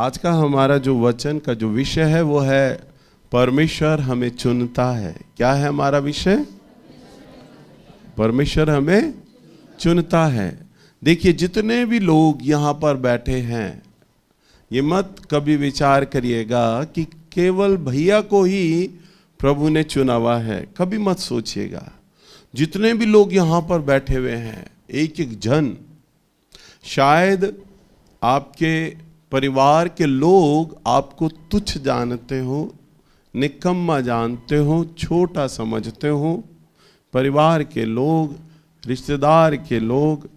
आज का हमारा जो वचन का जो विषय है वो है परमेश्वर हमें चुनता है। क्या है हमारा विषय? परमेश्वर हमें चुनता है। देखिए, जितने भी लोग यहाँ पर बैठे हैं, ये मत कभी विचार करिएगा कि केवल भैया को ही प्रभु ने चुना हुआ है, कभी मत सोचिएगा। जितने भी लोग यहाँ पर बैठे हुए हैं, एक एक जन, शायद आपके परिवार के लोग आपको तुच्छ जानते हो, निकम्मा जानते हो, छोटा समझते हो। परिवार के लोग, रिश्तेदार के लोग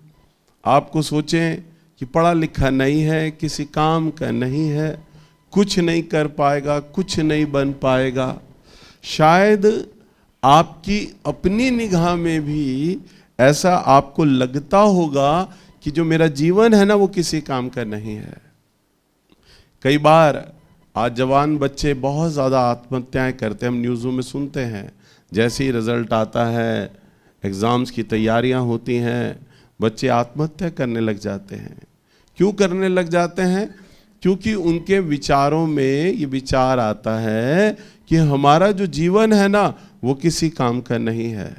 आपको सोचें कि पढ़ा लिखा नहीं है, किसी काम का नहीं है, कुछ नहीं कर पाएगा, कुछ नहीं बन पाएगा। शायद आपकी अपनी निगाह में भी ऐसा आपको लगता होगा कि जो मेरा जीवन है ना वो किसी काम का नहीं है। कई बार आज जवान बच्चे बहुत ज़्यादा आत्महत्याएं करते हैं, हम न्यूज़ों में सुनते हैं। जैसे ही रिजल्ट आता है, एग्ज़ाम्स की तैयारियां होती हैं, बच्चे आत्महत्या करने लग जाते हैं। क्यों करने लग जाते हैं? क्योंकि उनके विचारों में ये विचार आता है कि हमारा जो जीवन है ना वो किसी काम का नहीं है,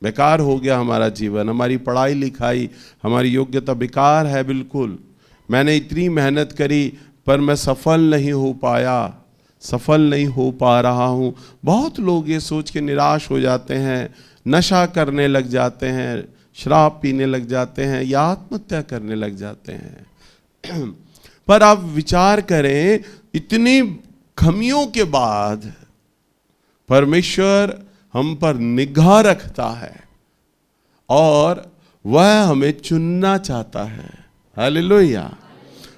बेकार हो गया हमारा जीवन, हमारी पढ़ाई लिखाई, हमारी योग्यता बेकार है बिल्कुल। मैंने इतनी मेहनत करी पर मैं सफल नहीं हो पाया, सफल नहीं हो पा रहा हूँ। बहुत लोग ये सोच के निराश हो जाते हैं, नशा करने लग जाते हैं, शराब पीने लग जाते हैं या आत्महत्या करने लग जाते हैं। पर आप विचार करें, इतनी खामियों के बाद परमेश्वर हम पर निगाह रखता है और वह हमें चुनना चाहता है। हालेलुया।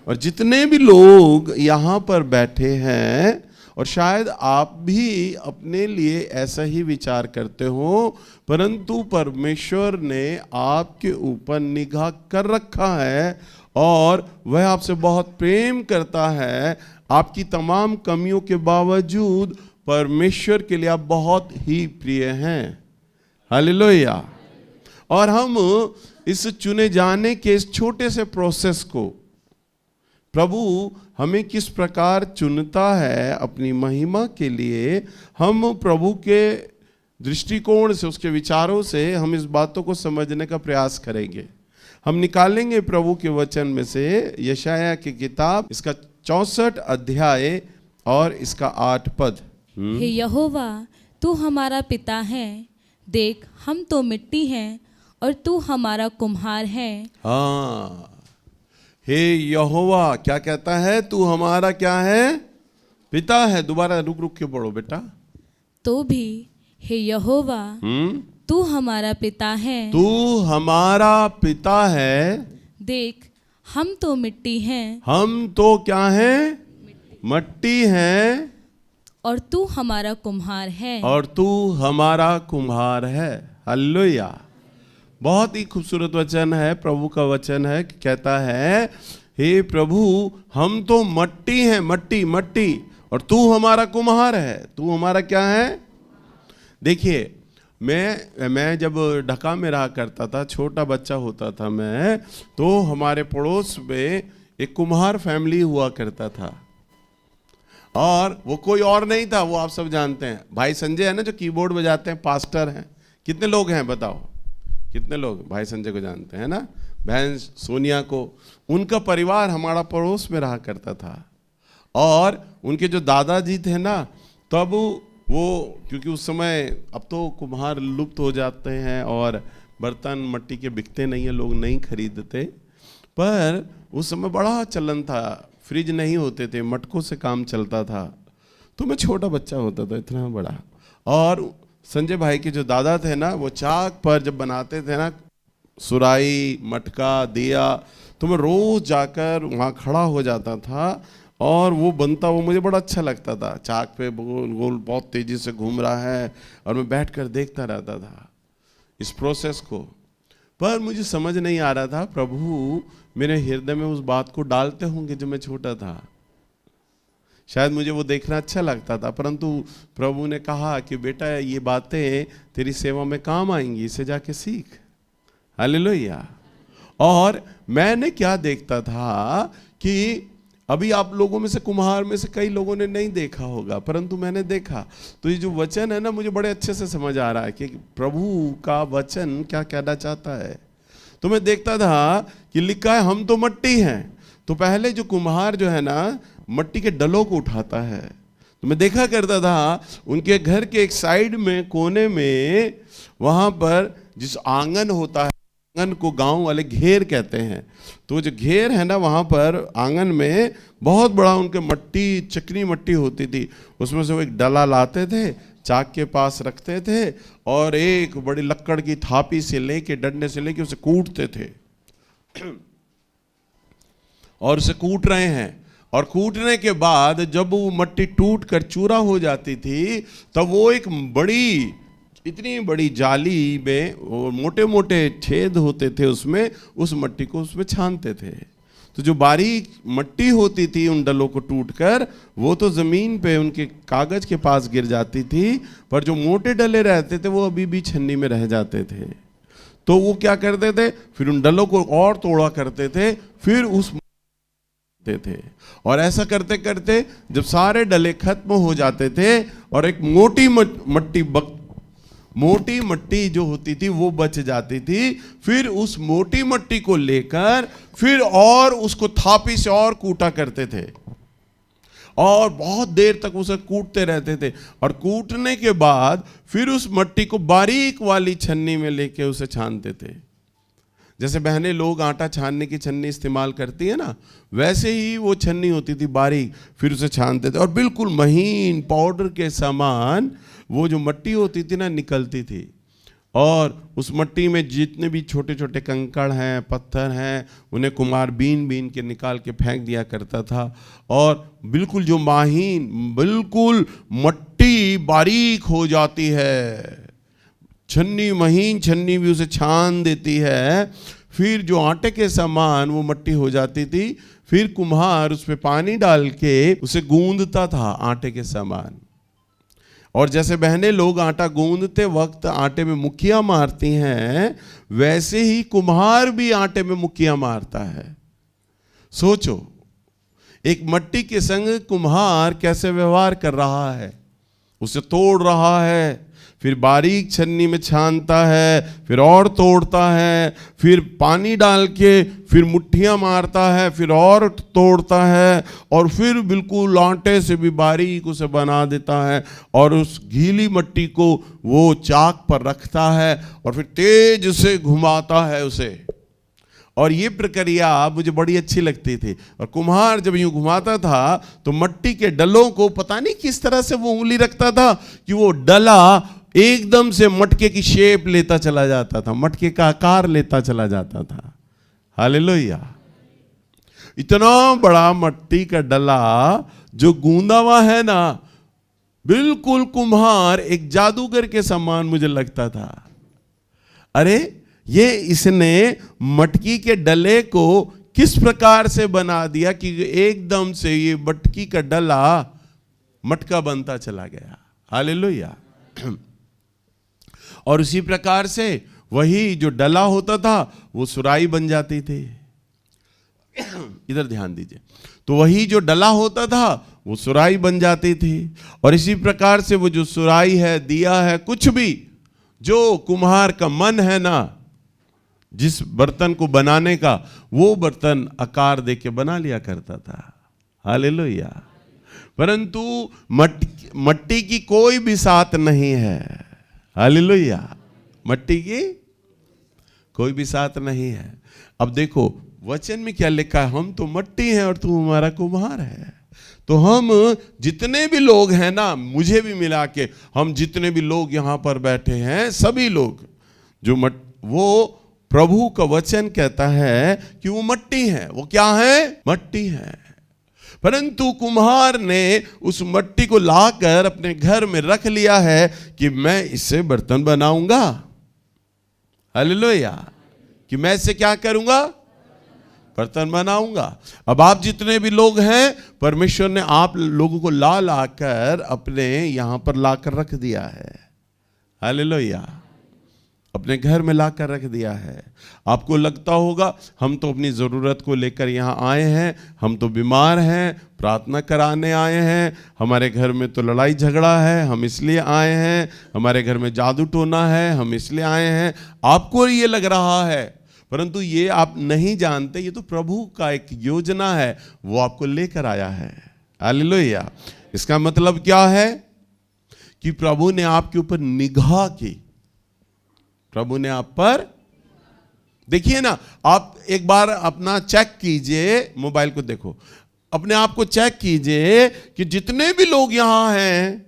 और जितने भी लोग यहाँ पर बैठे हैं, और शायद आप भी अपने लिए ऐसा ही विचार करते हो, परंतु परमेश्वर ने आपके ऊपर निगाह कर रखा है और वह आपसे बहुत प्रेम करता है। आपकी तमाम कमियों के बावजूद परमेश्वर के लिए आप बहुत ही प्रिय हैं। हालेलुया। और हम इस चुने जाने के इस छोटे से प्रोसेस को, प्रभु हमें किस प्रकार चुनता है अपनी महिमा के लिए, हम प्रभु के दृष्टिकोण से, उसके विचारों से हम इस बातों को समझने का प्रयास करेंगे। हम निकालेंगे प्रभु के वचन में से यशायाह की किताब, इसका 64 अध्याय और इसका 8 पद। हे यहोवा, तू हमारा पिता है, देख हम तो मिट्टी हैं और तू हमारा कुम्हार है। हाँ, हे यहोवा, क्या कहता है? तू हमारा क्या है? पिता है। दोबारा रुक रुक के पढ़ो बेटा। तो भी हे यहोवा, तू हमारा पिता है, तू हमारा पिता है, देख हम तो मिट्टी हैं, हम तो क्या हैं? मिट्टी हैं, और तू हमारा कुम्हार है। और तू हमारा कुम्हार है। हालेलुया। बहुत ही खूबसूरत वचन है, प्रभु का वचन है। कहता है, हे प्रभु, हम तो मट्टी हैं, मट्टी मट्टी, और तू हमारा कुम्हार है। तू हमारा क्या है? देखिए, मैं जब ढाका में रहा करता था, छोटा बच्चा होता था मैं, तो हमारे पड़ोस में एक कुम्हार फैमिली हुआ करता था, और वो कोई और नहीं था, वो आप सब जानते हैं, भाई संजय है ना, जो कीबोर्ड बजाते हैं, पास्टर हैं। कितने लोग हैं बताओ? कितने लोग भाई संजय को जानते हैं ना? बहन सोनिया को। उनका परिवार हमारा पड़ोस में रहा करता था, और उनके जो दादाजी थे ना, तब वो, क्योंकि उस समय, अब तो कुम्हार लुप्त हो जाते हैं और बर्तन मट्टी के बिकते नहीं हैं, लोग नहीं खरीदते, पर उस समय बड़ा चलन था, फ्रिज नहीं होते थे, मटकों से काम चलता था। तो मैं छोटा बच्चा होता था, इतना बड़ा, और संजय भाई के जो दादा थे ना, वो चाक पर जब बनाते थे ना, सुराई, मटका, दिया, तो मैं रोज जाकर वहाँ खड़ा हो जाता था, और वो बनता, वो मुझे बड़ा अच्छा लगता था। चाक पे गोल गोल बहुत तेजी से घूम रहा है, और मैं बैठकर देखता रहता था इस प्रोसेस को। पर मुझे समझ नहीं आ रहा था, प्रभु मेरे हृदय में उस बात को डालते होंगे जब मैं छोटा था। शायद मुझे वो देखना अच्छा लगता था, परंतु प्रभु ने कहा कि बेटा, ये बातें तेरी सेवा में काम आएंगी, इसे जाके सीख। हालेलुया। और मैंने क्या देखता था कि अभी आप लोगों में से, कुम्हार में से कई लोगों ने नहीं देखा होगा, परंतु मैंने देखा। तो ये जो वचन है ना, मुझे बड़े अच्छे से समझ आ रहा है कि प्रभु का वचन क्या कहना चाहता है। तो मैं देखता था कि लिखा है हम तो मट्टी हैं। तो पहले जो कुम्हार जो है ना, मट्टी के डलों को उठाता है। तो मैं देखा करता था उनके घर के एक साइड में, कोने में, वहाँ पर जिस आंगन होता है, आंगन को गांव वाले घेर कहते हैं। तो जो घेर है ना, वहाँ पर आंगन में बहुत बड़ा उनके मट्टी, चिकनी मट्टी होती थी। उसमें से वो एक डला लाते थे, चाक के पास रखते थे और एक बड़ी लकड़ की थापी से लेके, डंडे से लेके उसे कूटते थे। और उसे कूट रहे हैं, और कूटने के बाद जब वो मट्टी टूट कर चूरा हो जाती थी, तब वो एक बड़ी, इतनी बड़ी जाली में मोटे मोटे छेद होते थे उसमें, उस मट्टी को उसमें छानते थे। तो जो बारीक मट्टी होती थी उन डलों को टूटकर, वो तो ज़मीन पे उनके कागज़ के पास गिर जाती थी, पर जो मोटे डले रहते थे वो अभी भी छन्नी में रह जाते थे। तो वो क्या करते थे, फिर उन डलों को और तोड़ा करते थे, फिर उस थे। और ऐसा करते करते जब सारे डले खत्म हो जाते थे और एक मोटी मट्टी जो होती थी वो बच जाती थी, फिर उस मोटी मट्टी को लेकर फिर और उसको थापी से और कूटा करते थे और बहुत देर तक उसे कूटते रहते थे। और कूटने के बाद फिर उस मट्टी को बारीक वाली छन्नी में लेके उसे छानते थे। जैसे बहनें लोग आटा छानने की छन्नी इस्तेमाल करती है ना, वैसे ही वो छन्नी होती थी बारीक, फिर उसे छानते थे और बिल्कुल महीन पाउडर के समान वो जो मट्टी होती थी ना, निकलती थी। और उस मट्टी में जितने भी छोटे छोटे कंकड़ हैं, पत्थर हैं, उन्हें कुम्हार बीन बीन के निकाल के फेंक दिया करता था। और बिल्कुल जो महीन, बिल्कुल मट्टी बारीक हो जाती है, छन्नी, महीन छन्नी भी उसे छान देती है। फिर जो आटे के समान वो मट्टी हो जाती थी, फिर कुम्हार उस पर पानी डाल के उसे गूंदता था आटे के समान। और जैसे बहनें लोग आटा गूंदते वक्त आटे में मुक्कियां मारती हैं, वैसे ही कुम्हार भी आटे में मुक्कियां मारता है। सोचो, एक मट्टी के संग कुम्हार कैसे व्यवहार कर रहा है। उसे तोड़ रहा है, फिर बारीक छन्नी में छानता है, फिर और तोड़ता है, फिर पानी डाल के फिर मुट्ठियाँ मारता है, फिर और तोड़ता है, और फिर बिल्कुल आटे से भी बारीक उसे बना देता है। और उस गीली मट्टी को वो चाक पर रखता है और फिर तेज से घुमाता है उसे। और ये प्रक्रिया मुझे बड़ी अच्छी लगती थी। और कुम्हार जब यूं घुमाता था तो मट्टी के डलों को पता नहीं किस तरह से वो उंगली रखता था कि वो डला एकदम से मटके की शेप लेता चला जाता था, मटके का आकार लेता चला जाता था। हालेलुया। इतना बड़ा मट्टी का डला जो गूंदा हुआ है ना, बिल्कुल कुम्हार एक जादूगर के समान मुझे लगता था। अरे ये इसने मटकी के डले को किस प्रकार से बना दिया कि एकदम से ये मटकी का डला मटका बनता चला गया। हालेलुया। और उसी प्रकार से वही जो डला होता था वो सुराई बन जाती थी। इधर ध्यान दीजिए। तो वही जो डला होता था वो सुराई बन जाती थी। और इसी प्रकार से वो जो सुराई है, दिया है, कुछ भी जो कुम्हार का मन है ना, जिस बर्तन को बनाने का, वो बर्तन आकार देके बना लिया करता था। हालेलुया। परंतु मट्टी की कोई भी साथ नहीं है। हालेलुया। मट्टी की कोई भी साथ नहीं है। अब देखो वचन में क्या लिखा है, हम तो मट्टी हैं और तू हमारा कुम्हार है। तो हम जितने भी लोग हैं ना, मुझे भी मिला के हम जितने भी लोग यहाँ पर बैठे हैं, सभी लोग जो वो प्रभु का वचन कहता है कि वो मट्टी है। वो क्या है? मट्टी है। परंतु कुम्हार ने उस मट्टी को लाकर अपने घर में रख लिया है कि मैं इससे बर्तन बनाऊंगा। हालेलुया। कि मैं इससे क्या करूंगा? बर्तन बनाऊंगा। अब आप जितने भी लोग हैं, परमेश्वर ने आप लोगों को ला लाकर अपने यहां पर लाकर रख दिया है। हालेलुया। अपने घर में ला कर रख दिया है। आपको लगता होगा हम तो अपनी ज़रूरत को लेकर यहाँ आए हैं, हम तो बीमार हैं, प्रार्थना कराने आए हैं, हमारे घर में तो लड़ाई झगड़ा है, हम इसलिए आए हैं, हमारे घर में जादू टोना है, हम इसलिए आए हैं। आपको ये लग रहा है, परंतु ये आप नहीं जानते, ये तो प्रभु का एक योजना है, वो आपको लेकर आया है। हालेलुया। इसका मतलब क्या है कि प्रभु ने आपके ऊपर निगाह की, प्रभु ने आप पर, देखिए ना, आप एक बार अपना चेक कीजिए, मोबाइल को देखो, अपने आप को चेक कीजिए कि जितने भी लोग यहां हैं,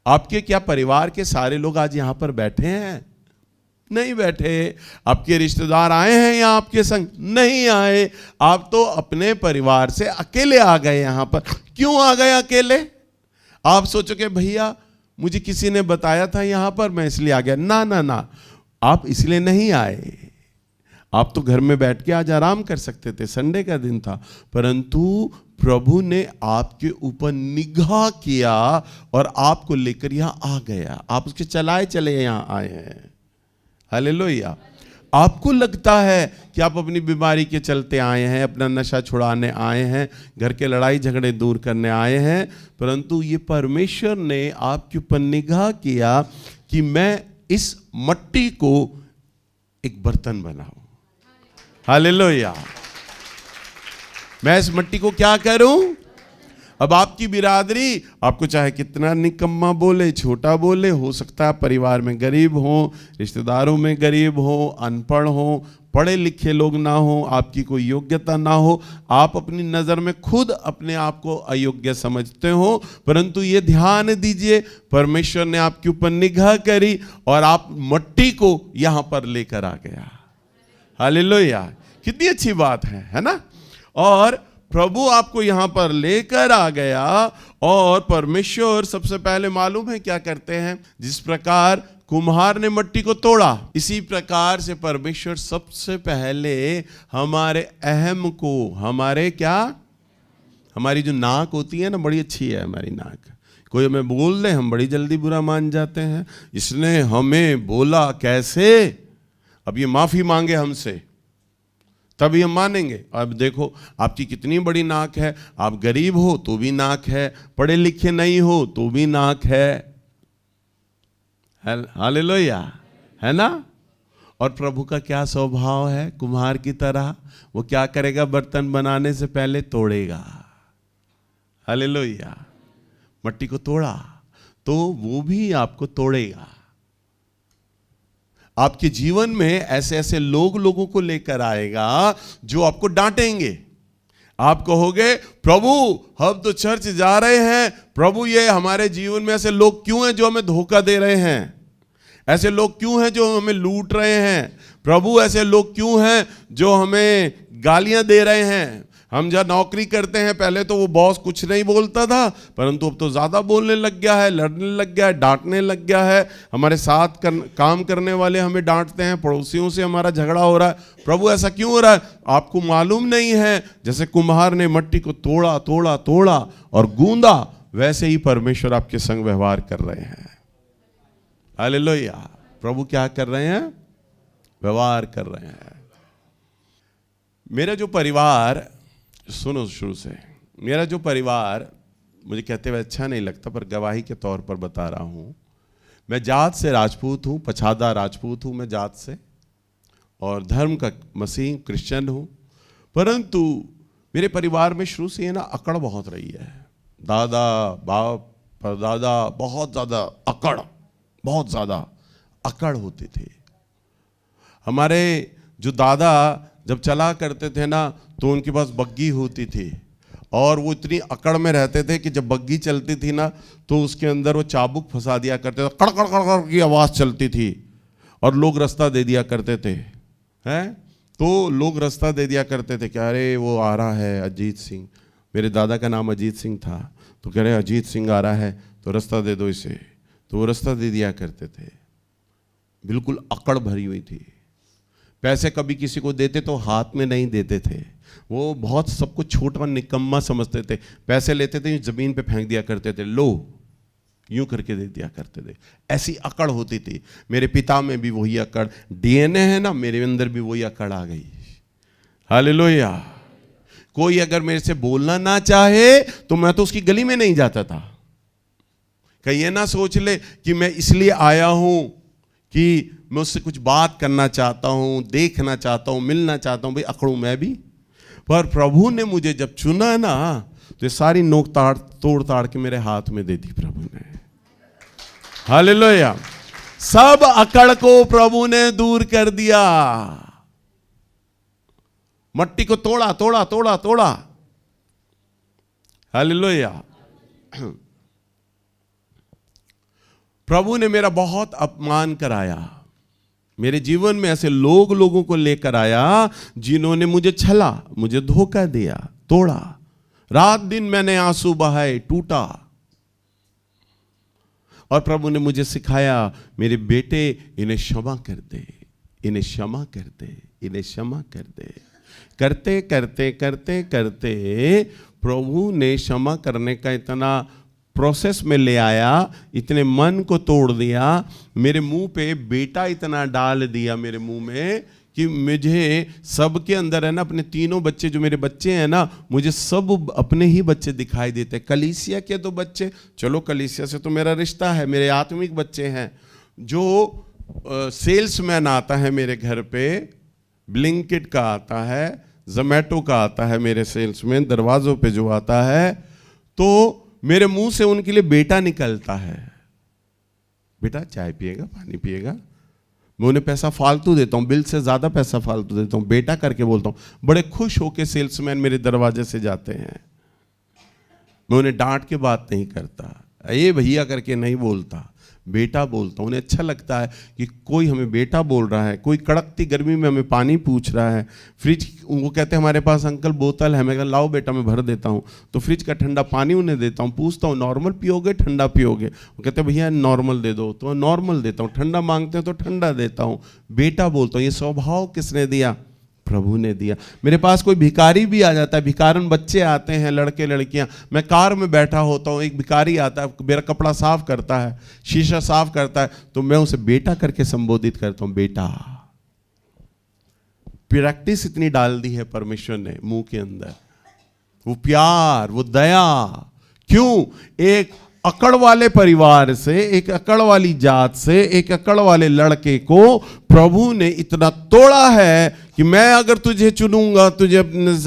आपके क्या परिवार के सारे लोग आज यहां पर बैठे हैं? नहीं बैठे। आपके रिश्तेदार आए हैं यहां आपके संग? नहीं आए। आप तो अपने परिवार से अकेले आ गए यहां पर। क्यों आ गए अकेले? आप सोचोगे भैया मुझे किसी ने बताया था यहां पर, मैं इसलिए आ गया। ना ना ना, आप इसलिए नहीं आए। आप तो घर में बैठ के आज आराम कर सकते थे, संडे का दिन था, परंतु प्रभु ने आपके ऊपर निगाह किया और आपको लेकर यहां आ गया। आप उसके चलाए चले यहां आए हैं। हालेलुया। आपको लगता है कि आप अपनी बीमारी के चलते आए हैं, अपना नशा छुड़ाने आए हैं, घर के लड़ाई झगड़े दूर करने आए हैं, परंतु ये परमेश्वर ने आपके ऊपर निगाह किया कि मैं इस मट्टी को एक बर्तन बनाऊं। हालेलुया। मैं इस मट्टी को क्या करूं? अब आपकी बिरादरी आपको चाहे कितना निकम्मा बोले, छोटा बोले, हो सकता है परिवार में गरीब हो, रिश्तेदारों में गरीब हो, अनपढ़ हो, पढ़े लिखे लोग ना हो, आपकी कोई योग्यता ना हो, आप अपनी नज़र में खुद अपने आप को अयोग्य समझते हो, परंतु ये ध्यान दीजिए, परमेश्वर ने आपके ऊपर निगाह करी और आप मट्टी को यहां पर लेकर आ गया। हालेलुया। कितनी अच्छी बात है ना? और प्रभु आपको यहां पर लेकर आ गया। और परमेश्वर सबसे पहले मालूम है क्या करते हैं? जिस प्रकार कुम्हार ने मट्टी को तोड़ा, इसी प्रकार से परमेश्वर सबसे पहले हमारे अहम को, हमारे क्या, हमारी जो नाक होती है ना, बड़ी अच्छी है हमारी नाक, कोई हमें बोल दे हम बड़ी जल्दी बुरा मान जाते हैं। इसने हमें बोला कैसे, अब ये माफी मांगे हमसे तभी हम मानेंगे। अब देखो आपकी कितनी बड़ी नाक है, आप गरीब हो तो भी नाक है, पढ़े लिखे नहीं हो तो भी नाक है। हालेलुया, है ना? और प्रभु का क्या स्वभाव है? कुम्हार की तरह वो क्या करेगा? बर्तन बनाने से पहले तोड़ेगा। हालेलुया। मट्टी को तोड़ा तो वो भी आपको तोड़ेगा। आपके जीवन में ऐसे ऐसे लोगों को लेकर आएगा जो आपको डांटेंगे। आप कहोगे प्रभु हम तो चर्च जा रहे हैं, प्रभु ये हमारे जीवन में ऐसे लोग क्यों हैं जो हमें धोखा दे रहे हैं? ऐसे लोग क्यों हैं जो हमें लूट रहे हैं? प्रभु ऐसे लोग क्यों हैं जो हमें गालियां दे रहे हैं? हम जब नौकरी करते हैं, पहले तो वो बॉस कुछ नहीं बोलता था, परंतु अब तो ज़्यादा बोलने लग गया है, लड़ने लग गया है, डांटने लग गया है। हमारे साथ काम करने वाले हमें डांटते हैं, पड़ोसियों से हमारा झगड़ा हो रहा है। प्रभु ऐसा क्यों हो रहा है? आपको मालूम नहीं है? जैसे कुम्हार ने मट्टी को तोड़ा तोड़ा तोड़ा और गूंदा, वैसे ही परमेश्वर आपके संग व्यवहार कर रहे हैं। हालेलुया। प्रभु क्या कर रहे हैं? व्यवहार कर रहे हैं। मेरा जो परिवार, सुनो शुरू से, मेरा जो परिवार, मुझे कहते हुए अच्छा नहीं लगता पर गवाही के तौर पर बता रहा हूँ, मैं जात से राजपूत हूँ, पछादा राजपूत हूँ मैं जात से, और धर्म का मसीह क्रिश्चियन हूँ, परंतु मेरे परिवार में शुरू से ना अकड़ बहुत रही है। दादा बाप परदादा बहुत ज़्यादा अकड़, बहुत ज़्यादा अकड़ होती थी। हमारे जो दादा जब चला करते थे ना, तो उनके पास बग्गी होती थी और वो इतनी अकड़ में रहते थे कि जब बग्गी चलती थी ना, तो उसके अंदर वो चाबुक फंसा दिया करते थे, कड़ कड़ कड़ कड़ की आवाज़ चलती थी और लोग रास्ता दे दिया करते थे। हैं तो लोग रास्ता दे दिया करते थे कि अरे वो आ रहा है अजीत सिंह, मेरे दादा का नाम अजीत सिंह था, तो कह रहे अजीत सिंह आ रहा है तो रास्ता दे दो इसे, तो वो रास्ता दे दिया करते थे। बिल्कुल अकड़ भरी हुई थी। पैसे कभी किसी को देते तो हाथ में नहीं देते थे, वो बहुत सबको छोटा निकम्मा समझते थे। पैसे लेते थे ज़मीन पे फेंक दिया करते थे, लो यूं करके दे दिया करते थे। ऐसी अकड़ होती थी। मेरे पिता में भी वही अकड़, डीएनए है ना, मेरे अंदर भी वही अकड़ आ गई। हालेलुया। कोई अगर मेरे से बोलना ना चाहे तो मैं तो उसकी गली में नहीं जाता था। कहीं ये ना सोच ले कि मैं इसलिए आया हूं कि मैं उससे कुछ बात करना चाहता हूं, देखना चाहता हूं, मिलना चाहता हूं। भाई अकड़ूं मैं भी, पर प्रभु ने मुझे जब चुना ना तो ये सारी नोक ताड़ तोड़ ताड़ के मेरे हाथ में दे दी प्रभु ने। हालेलुया। सब अकड़ को प्रभु ने दूर कर दिया। मट्टी को तोड़ा तोड़ा तोड़ा तोड़ा। हालेलुया। प्रभु ने मेरा बहुत अपमान कराया। मेरे जीवन में ऐसे लोगों को लेकर आया जिन्होंने मुझे छला, मुझे धोखा दिया, तोड़ा। रात दिन मैंने आंसू बहाए, टूटा। और प्रभु ने मुझे सिखाया, मेरे बेटे इन्हें क्षमा कर दे, इन्हें क्षमा कर दे, इन्हें क्षमा कर दे। करते करते करते करते प्रभु ने क्षमा करने का इतना प्रोसेस में ले आया, इतने मन को तोड़ दिया, मेरे मुंह पे बेटा इतना डाल दिया मेरे मुंह में कि मुझे सबके अंदर है ना, अपने तीनों बच्चे जो मेरे बच्चे हैं ना, मुझे सब अपने ही बच्चे दिखाई देते। कलीसिया के तो बच्चे, चलो कलीसिया से तो मेरा रिश्ता है, मेरे आत्मिक बच्चे हैं। जो सेल्समैन आता है मेरे घर पे, ब्लिंकिट का आता है, जोमेटो का आता है, मेरे सेल्समैन दरवाजों पे जो आता है, तो मेरे मुंह से उनके लिए बेटा निकलता है। बेटा चाय पिएगा, पानी पिएगा। मैं उन्हें पैसा फालतू देता हूं, बिल से ज्यादा पैसा फालतू देता हूं, बेटा करके बोलता हूं। बड़े खुश होके सेल्समैन मेरे दरवाजे से जाते हैं। मैं उन्हें डांट के बात नहीं करता, ये भैया करके नहीं बोलता, बेटा बोलता हूं। उन्हें अच्छा लगता है कि कोई हमें बेटा बोल रहा है। कोई कड़कती गर्मी में हमें पानी पूछ रहा है, फ्रिज, वो कहते हैं हमारे पास अंकल बोतल है, मैं कहता लाओ बेटा मैं भर देता हूं, तो फ्रिज का ठंडा पानी उन्हें देता हूं। पूछता हूं नॉर्मल पियोगे ठंडा पियोगे? वो कहते हैं भैया नॉर्मल दे दो, तो नॉर्मल देता हूं। ठंडा मांगते हैं तो ठंडा देता हूं। बेटा बोलता हूं। ये स्वभाव किसने दिया? प्रभु ने दिया। मेरे पास कोई भिखारी भी आ जाता है, भिखारन बच्चे आते हैं, लड़के लड़कियां, मैं कार में बैठा होता हूं, एक भिखारी आता है, मेरा कपड़ा साफ करता है, शीशा साफ करता है, तो मैं उसे बेटा करके संबोधित करता हूं, बेटा। प्रैक्टिस इतनी डाल दी है परमेश्वर ने मुंह के अंदर, वो प्यार, वो दया। क्यों? एक अकड़ वाले परिवार से, एक अकड़ वाली जात से, एक अकड़ वाले लड़के को प्रभु ने इतना तोड़ा है कि मैं अगर तुझे चुनूंगा, तुझे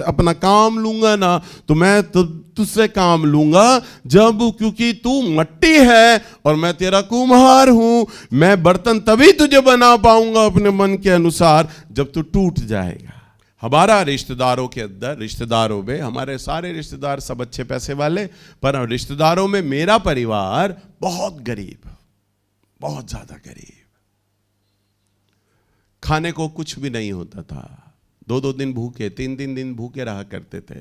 अपना काम लूंगा ना, तो मैं तुझसे काम लूंगा जब, क्योंकि तू मट्टी है और मैं तेरा कुम्हार हूं। मैं बर्तन तभी तुझे बना पाऊंगा अपने मन के अनुसार जब तू टूट जाएगा। हमारा रिश्तेदारों के अंदर, रिश्तेदारों में हमारे सारे रिश्तेदार सब अच्छे पैसे वाले, पर रिश्तेदारों में मेरा परिवार बहुत गरीब, बहुत ज्यादा गरीब। खाने को कुछ भी नहीं होता था। 2-2 दिन भूखे, 3-3 दिन भूखे रहा करते थे,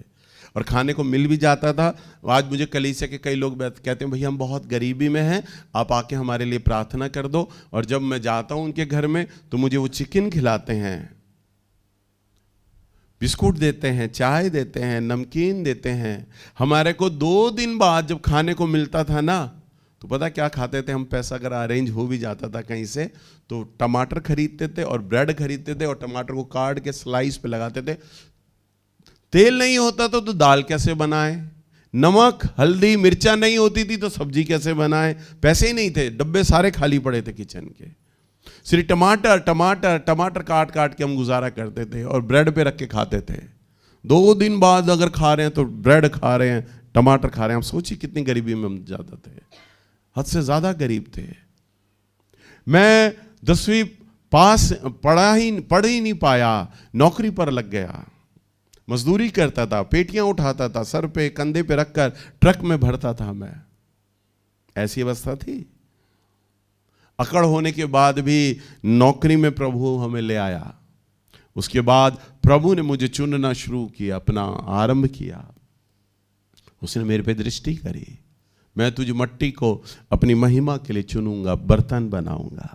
और खाने को मिल भी जाता था। आज मुझे कलीसिया के कई लोग कहते हैं भैया हम बहुत गरीबी में हैं, आप आके हमारे लिए प्रार्थना कर दो। और जब मैं जाता हूं उनके घर में तो मुझे वो चिकन खिलाते हैं, बिस्कुट देते हैं, चाय देते हैं, नमकीन देते हैं। हमारे को 2 दिन बाद जब खाने को मिलता था ना, तो पता क्या खाते थे हम? पैसा अगर अरेंज हो भी जाता था कहीं से, तो टमाटर खरीदते थे और ब्रेड खरीदते थे, और टमाटर को काट के स्लाइस पे लगाते थे। तेल नहीं होता तो दाल कैसे बनाए? नमक हल्दी मिर्चा नहीं होती थी तो सब्जी कैसे बनाए? पैसे ही नहीं थे, डब्बे सारे खाली पड़े थे किचन के। सिर्फ टमाटर टमाटर टमाटर काट काट के हम गुजारा करते थे और ब्रेड पे रख के खाते थे। 2 दिन बाद अगर खा रहे हैं तो ब्रेड खा रहे हैं, टमाटर खा रहे हैं। हम सोचिए कितनी गरीबी में हम जाते थे, हद से ज्यादा गरीब थे। मैं 10वीं पास पढ़ ही नहीं पाया, नौकरी पर लग गया, मजदूरी करता था, पेटियां उठाता था, सर पे कंधे पे रखकर ट्रक में भरता था मैं। ऐसी अवस्था थी। अकड़ होने के बाद भी नौकरी में प्रभु हमें ले आया। उसके बाद प्रभु ने मुझे चुनना शुरू किया, अपना आरंभ किया। उसने मेरे पे दृष्टि करी, मैं तुझे मट्टी को अपनी महिमा के लिए चुनूंगा, बर्तन बनाऊंगा।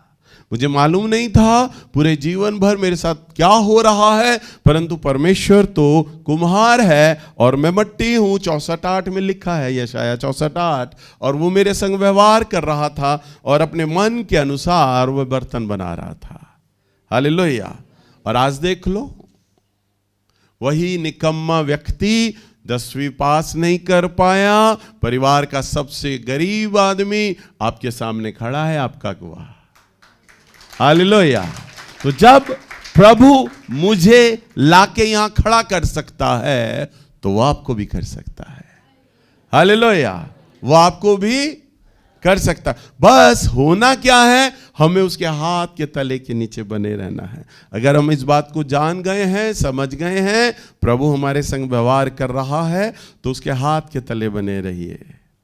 मुझे मालूम नहीं था पूरे जीवन भर मेरे साथ क्या हो रहा है, परंतु परमेश्वर तो कुम्हार है और मैं मट्टी हूँ। 64:8 में लिखा है, यशाया 64:8। और वो मेरे संग व्यवहार कर रहा था और अपने मन के अनुसार वह बर्तन बना रहा था। हालेलुया। और आज देख लो, वही निकम्मा व्यक्ति 10वीं पास नहीं कर पाया, परिवार का सबसे गरीब आदमी आपके सामने खड़ा है, आपका गवाह। हालेलुया। तो जब प्रभु मुझे लाके यहां खड़ा कर सकता है तो वो आपको भी कर सकता है। हालेलुया। वो आपको भी कर सकता है। बस होना क्या है, हमें उसके हाथ के तले के नीचे बने रहना है। अगर हम इस बात को जान गए हैं, समझ गए हैं, प्रभु हमारे संग व्यवहार कर रहा है, तो उसके हाथ के तले बने रहिए।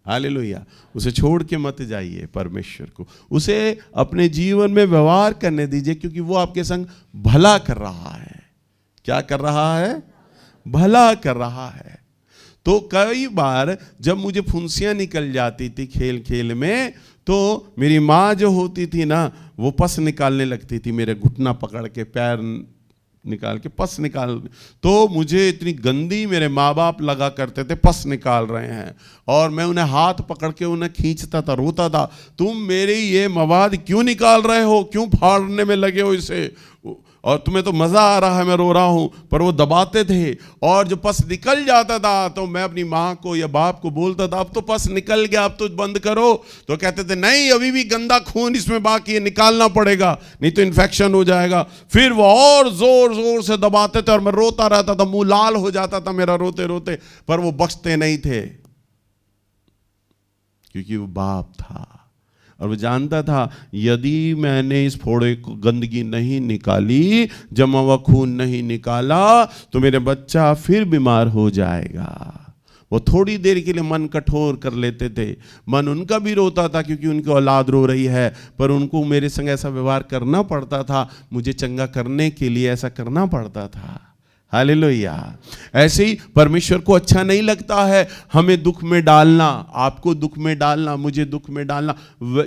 हालेलुया। उसे छोड़ के मत जाइए परमेश्वर को, उसे अपने जीवन में व्यवहार करने दीजिए, क्योंकि वो आपके संग भला कर रहा है। क्या कर रहा है? भला कर रहा है। तो कई बार जब मुझे फुंसियां निकल जाती थी खेल खेल में, तो मेरी माँ जो होती थी ना, वो पस निकालने लगती थी, मेरे घुटना पकड़ के पैर निकाल के पस निकाल। तो मुझे इतनी गंदी मेरे माँ बाप लगा करते थे, पस निकाल रहे हैं, और मैं उन्हें हाथ पकड़ के उन्हें खींचता था, रोता था, तुम मेरे ये मवाद क्यों निकाल रहे हो, क्यों फाड़ने में लगे हो इसे, और तुम्हें तो मज़ा आ रहा है, मैं रो रहा हूँ। पर वो दबाते थे, और जो पस निकल जाता था तो मैं अपनी माँ को या बाप को बोलता था, अब तो पस निकल गया, अब तो बंद करो। तो कहते थे नहीं, अभी भी गंदा खून इसमें बाकी है, निकालना पड़ेगा, नहीं तो इन्फेक्शन हो जाएगा। फिर वो और जोर जोर से दबाते थे और मैं रोता रहता था, मुंह लाल हो जाता था मेरा रोते रोते, पर वो बख्शते नहीं थे, क्योंकि वो बाप था और वो जानता था यदि मैंने इस फोड़े को गंदगी नहीं निकाली, जमा हुआ खून नहीं निकाला, तो मेरे बच्चा फिर बीमार हो जाएगा। वो थोड़ी देर के लिए मन कठोर कर लेते थे, मन उनका भी रोता था क्योंकि उनकी औलाद रो रही है, पर उनको मेरे संग ऐसा व्यवहार करना पड़ता था, मुझे चंगा करने के लिए ऐसा करना पड़ता था। हालेलुया। ऐसे ही परमेश्वर को अच्छा नहीं लगता है हमें दुख में डालना, आपको दुख में डालना, मुझे दुख में डालना।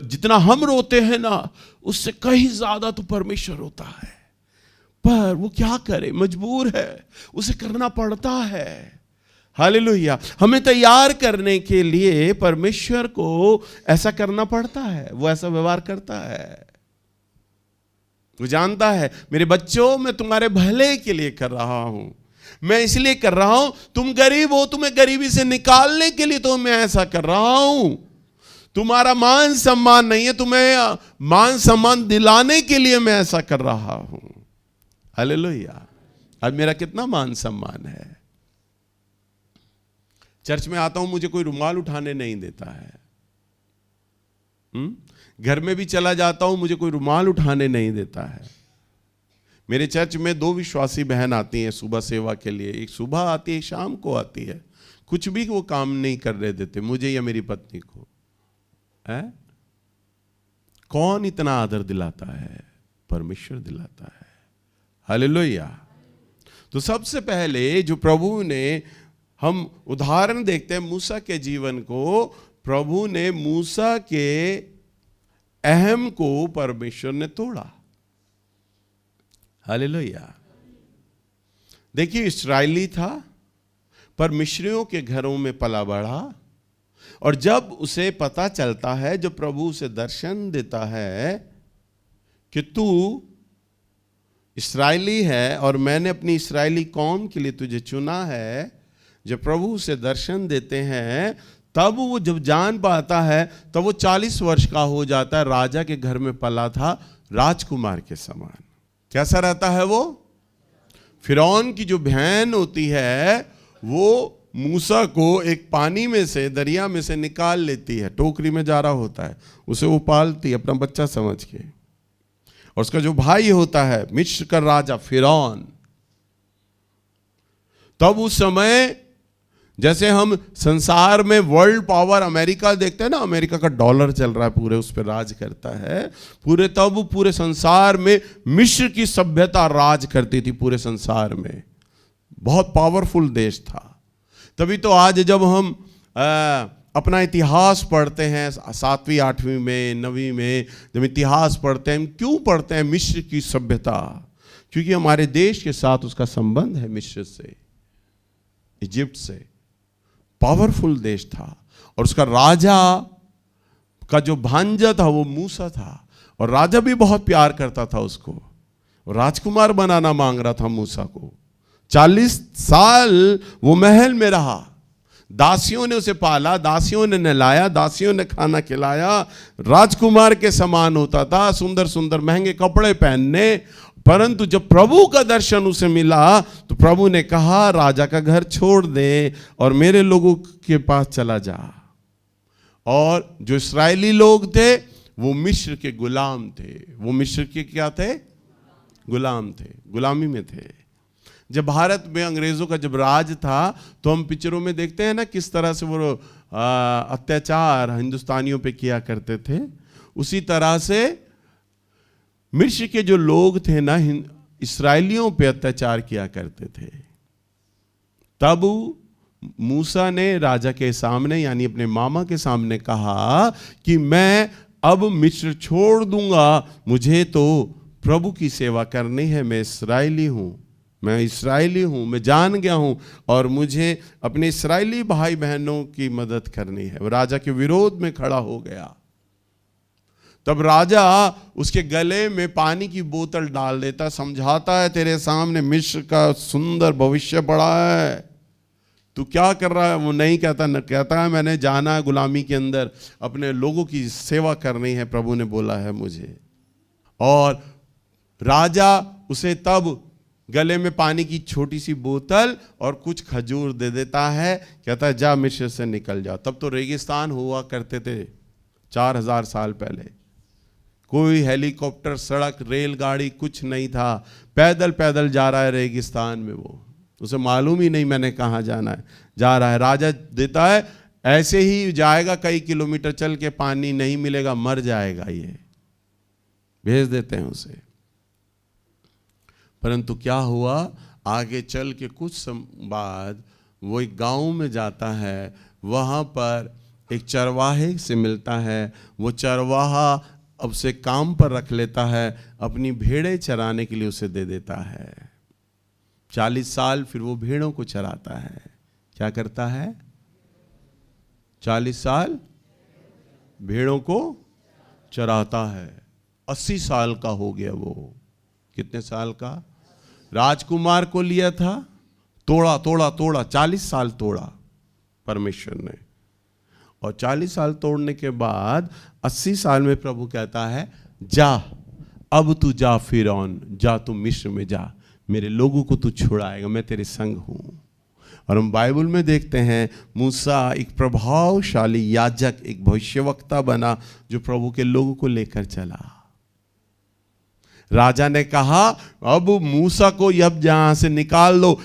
जितना हम रोते हैं ना, उससे कहीं ज्यादा तो परमेश्वर रोता है, पर वो क्या करे, मजबूर है, उसे करना पड़ता है। हालेलुया। हमें तैयार करने के लिए परमेश्वर को ऐसा करना पड़ता है, वो ऐसा व्यवहार करता है। वो जानता है मेरे बच्चों, मैं तुम्हारे भले के लिए कर रहा हूं, मैं इसलिए कर रहा हूं, तुम गरीब हो, तुम्हें गरीबी से निकालने के लिए तो मैं ऐसा कर रहा हूं। तुम्हारा मान सम्मान नहीं है, तुम्हें मान सम्मान दिलाने के लिए मैं ऐसा कर रहा हूं। हालेलुया। आज मेरा कितना मान सम्मान है। चर्च में आता हूं, मुझे कोई रुमाल उठाने नहीं देता है। घर में भी चला जाता हूं, मुझे कोई रुमाल उठाने नहीं देता है। मेरे चर्च में 2 विश्वासी बहन आती हैं सुबह सेवा के लिए, एक सुबह आती है, एक शाम को आती है। कुछ भी वो काम नहीं करने देते मुझे या मेरी पत्नी को। है? कौन इतना आदर दिलाता है? परमेश्वर दिलाता है। हालेलुया। तो सबसे पहले जो प्रभु ने, हम उदाहरण देखते हैं मूसा के जीवन को, प्रभु ने मूसा के अहम को परमेश्वर ने तोड़ा। हालेलुया। देखिए, इस्राएली था पर मिस्रियों के घरों में पला बढ़ा, और जब उसे पता चलता है, जब प्रभु उसे दर्शन देता है कि तू इस्राएली है और मैंने अपनी इस्राएली कौम के लिए तुझे चुना है, जब प्रभु उसे दर्शन देते हैं, तब वो जब जान पाता है, तब वो 40 वर्ष का हो जाता है। राजा के घर में पला था, राजकुमार के समान। कैसा रहता है वो? फिरौन की जो बहन होती है, वो मूसा को एक पानी में से, दरिया में से निकाल लेती है, टोकरी में जा रहा होता है, उसे वो पालती है अपना बच्चा समझ के। और उसका जो भाई होता है मिस्र का राजा फिरौन, तब उस समय जैसे हम संसार में वर्ल्ड पावर अमेरिका देखते हैं ना, अमेरिका का डॉलर चल रहा है, पूरे उस पर राज करता है पूरे, तब पूरे संसार में मिस्र की सभ्यता राज करती थी पूरे संसार में, बहुत पावरफुल देश था। तभी तो आज जब हम अपना इतिहास पढ़ते हैं 7वीं 8वीं में 9वीं में, जब इतिहास पढ़ते हैं, हम क्यों पढ़ते हैं मिस्र की सभ्यता? क्योंकि हमारे देश के साथ उसका संबंध है, मिस्र से, इजिप्ट से। पावरफुल देश था और उसका राजा का जो भांजा था वो मूसा था, और राजा भी बहुत प्यार करता था उसको, और राजकुमार बनाना मांग रहा था मूसा को। 40 साल वो महल में रहा, दासियों ने उसे पाला, दासियों ने नहलाया, दासियों ने खाना खिलाया, राजकुमार के समान होता था, सुंदर सुंदर महंगे कपड़े पहनने। परंतु जब प्रभु का दर्शन उसे मिला तो प्रभु ने कहा, राजा का घर छोड़ दे और मेरे लोगों के पास चला जा। और जो इस्राएली लोग थे वो मिस्र के गुलाम थे। वो मिस्र के क्या थे? गुलाम थे, गुलामी में थे। जब भारत में अंग्रेजों का जब राज था तो हम पिक्चरों में देखते हैं ना किस तरह से वो अत्याचार हिंदुस्तानियों पे किया करते थे। उसी तरह से मिस्र के जो लोग थे ना, इस्राएलियों पे अत्याचार किया करते थे। तब मूसा ने राजा के सामने, यानी अपने मामा के सामने कहा कि मैं अब मिस्र छोड़ दूंगा, मुझे तो प्रभु की सेवा करनी है, मैं इस्राएली हूं, मैं जान गया हूं, और मुझे अपने इस्राएली भाई बहनों की मदद करनी है। वो राजा के विरोध में खड़ा हो गया। तब राजा उसके गले में पानी की बोतल डाल देता, समझाता है, तेरे सामने मिस्र का सुंदर भविष्य पड़ा है, तू क्या कर रहा है? वो नहीं कहता, न कहता है मैंने जाना है गुलामी के अंदर, अपने लोगों की सेवा करनी है, प्रभु ने बोला है मुझे। और राजा उसे तब गले में पानी की छोटी सी बोतल और कुछ खजूर दे देता है, कहता है जा मिस्र से निकल जा। तब तो रेगिस्तान हुआ करते थे 4000 साल पहले, कोई हेलीकॉप्टर, सड़क, रेलगाड़ी कुछ नहीं था, पैदल पैदल जा रहा है रेगिस्तान में, वो उसे मालूम ही नहीं मैंने कहाँ जाना है, जा रहा है। राजा देता है, ऐसे ही जाएगा, कई किलोमीटर चल के, पानी नहीं मिलेगा, मर जाएगा, ये भेज देते हैं उसे। परंतु क्या हुआ, आगे चल के कुछ समय बाद वो एक गांव में जाता है, वहाँ पर एक चरवाहे से मिलता है। वो चरवाहा अब उसे काम पर रख लेता है, अपनी भेड़ें चराने के लिए उसे दे देता है। 40 साल फिर वो भेड़ों को चराता है। क्या करता है? 40 साल भेड़ों को चराता है। 80 साल का हो गया वो। कितने साल का? राजकुमार को लिया था, तोड़ा 40 साल तोड़ा परमेश्वर ने, और 40 साल तोड़ने के बाद 80 साल में प्रभु कहता है, जा अब तू जा फिरौन, जा तू मिस्र में जा, मेरे लोगों को तू छुड़ाएगा, मैं तेरे संग हूं। और हम बाइबल में देखते हैं मूसा एक प्रभावशाली याजक, एक भविष्यवक्ता बना, जो प्रभु के लोगों को लेकर चला। राजा ने कहा, अब मूसा को अब जहां से निकाल दो,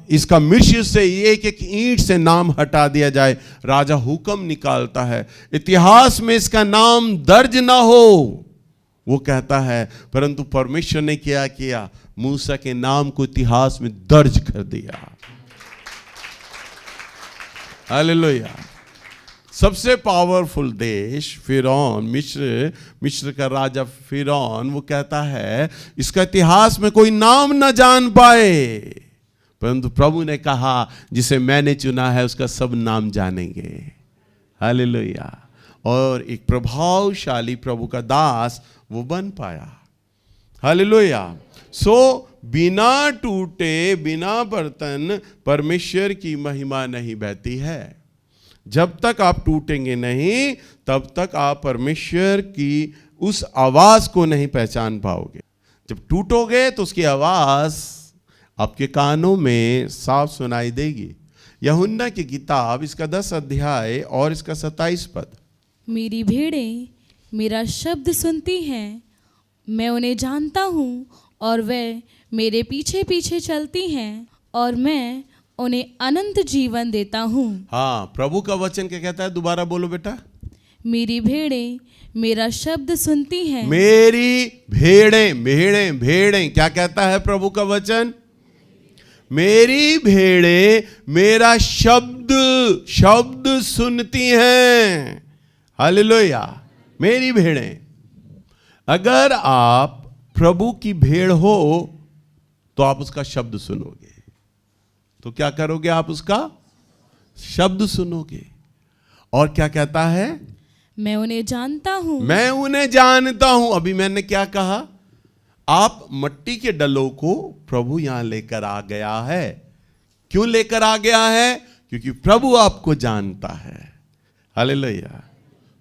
इसका मिस्र से एक एक ईंट से नाम हटा दिया जाए। राजा हुक्म निकालता है, इतिहास में इसका नाम दर्ज ना हो, वो कहता है। परंतु परमेश्वर ने क्या किया? मूसा के नाम को इतिहास में दर्ज कर दिया। हालेलुया। सबसे पावरफुल देश फिरौन, मिस्र का राजा फिरौन, वो कहता है इसका इतिहास में कोई नाम ना जान पाए, परंतु प्रभु ने कहा जिसे मैंने चुना है उसका सब नाम जानेंगे। हालेलुया। और एक प्रभावशाली प्रभु का दास वो बन पाया। हालेलुया। बिना टूटे, बिना बर्तन परमेश्वर की महिमा नहीं बहती है। जब तक आप टूटेंगे नहीं, तब तक आप परमेश्वर की उस आवाज को नहीं पहचान पाओगे। जब टूटोगे तो उसकी आवाज आपके कानों में साफ सुनाई देगी। यूहन्ना की किताब, इसका 10 अध्याय और इसका 27 पद। मेरी भेड़ें मेरा शब्द सुनती हैं, मैं उन्हें जानता हूँ और वे मेरे पीछे पीछे चलती हैं, और मैं उन्हें अनंत जीवन देता हूँ। हाँ, प्रभु का वचन क्या कहता है? दोबारा बोलो बेटा। मेरी भेड़ें मेरा शब्द सुनती हैं। मेरी भेड़ें, भेड़ें, भेड़ें, क्या कहता है प्रभु का वचन? मेरी भेड़ें मेरा शब्द सुनती हैं। हालेलुया। मेरी भेड़ें, अगर आप प्रभु की भेड़ हो तो आप उसका शब्द सुनोगे। तो क्या करोगे? आप उसका शब्द सुनोगे। और क्या कहता है? मैं उन्हें जानता हूं। मैं उन्हें जानता हूं। अभी मैंने क्या कहा? आप मट्टी के डलों को प्रभु यहां लेकर आ गया है। क्यों लेकर आ गया है? क्योंकि प्रभु आपको जानता है। हालेलुया।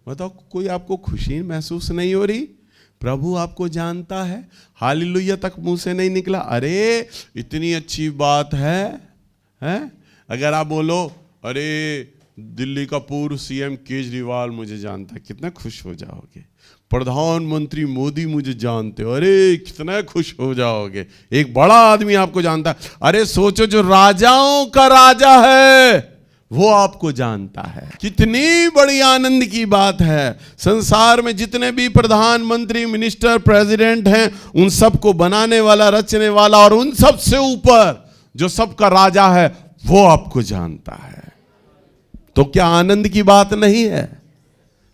बताओ, कोई आपको खुशी महसूस नहीं हो रही? प्रभु आपको जानता है। हालेलुया तक मुंह से नहीं निकला। अरे इतनी अच्छी बात है? अगर आप बोलो, अरे दिल्ली का पूर्व सीएम केजरीवाल मुझे जानता है, कितना खुश हो जाओगे। प्रधानमंत्री मोदी मुझे जानते हो, अरे कितना खुश हो जाओगे। एक बड़ा आदमी आपको जानता है। अरे सोचो, जो राजाओं का राजा है वो आपको जानता है। कितनी बड़ी आनंद की बात है। संसार में जितने भी प्रधानमंत्री, मिनिस्टर, प्रेसिडेंट हैं, उन सबको बनाने वाला, रचने वाला और उन सब से ऊपर जो सबका राजा है, वो आपको जानता है। तो क्या आनंद की बात नहीं है?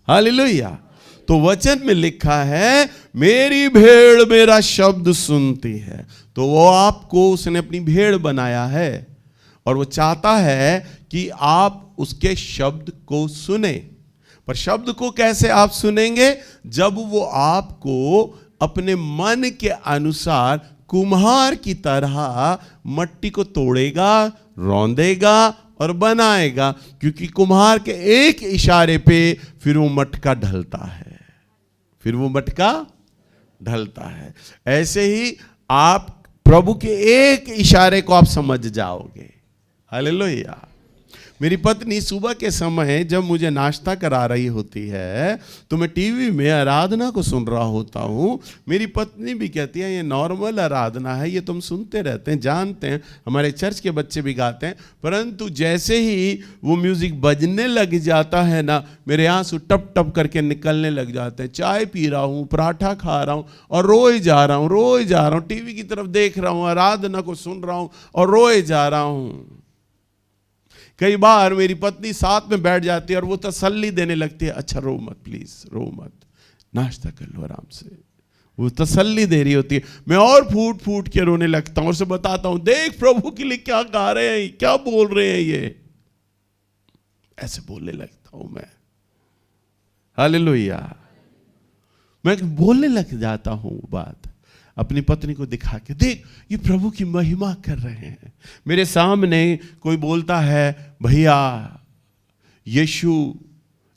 हालेलुया। तो वचन में लिखा है, मेरी भेड़ मेरा शब्द सुनती है। तो वो आपको, उसने अपनी भेड़ बनाया है और वो चाहता है कि आप उसके शब्द को सुने। पर शब्द को कैसे आप सुनेंगे? जब वो आपको अपने मन के अनुसार कुम्हार की तरह मट्टी को तोड़ेगा, रौंदेगा और बनाएगा। क्योंकि कुम्हार के एक इशारे पे फिर वो मटका ढलता है। ऐसे ही आप प्रभु के एक इशारे को आप समझ जाओगे। हालेलुया। मेरी पत्नी सुबह के समय जब मुझे नाश्ता करा रही होती है तो मैं टीवी में आराधना को सुन रहा होता हूँ। मेरी पत्नी भी कहती है, ये नॉर्मल आराधना है, ये तुम सुनते रहते हैं, जानते हैं, हमारे चर्च के बच्चे भी गाते हैं। परंतु जैसे ही वो म्यूजिक बजने लग जाता है ना, मेरे आंसू टप टप करके निकलने लग जाते हैं। चाय पी रहा हूँ, पराठा खा रहा हूँ और रोए जा रहा हूँ। टीवी की तरफ देख रहा हूँ, आराधना को सुन रहा हूँ और रोए जा रहा हूँ। कई बार मेरी पत्नी साथ में बैठ जाती है और वो तसल्ली देने लगती है, अच्छा रो मत, प्लीज रो मत, नाश्ता कर लो आराम से। वो तसल्ली दे रही होती है। मैं और फूट फूट के रोने लगता हूं और उसे बताता हूं, देख प्रभु के लिए क्या गा रहे हैं, क्या बोल रहे हैं, ये ऐसे बोलने लगता हूं मैं। हालेलुया। मैं बोलने लग जाता हूं बात अपनी पत्नी को दिखा के, देख ये प्रभु की महिमा कर रहे हैं। मेरे सामने कोई बोलता है, भैया यीशु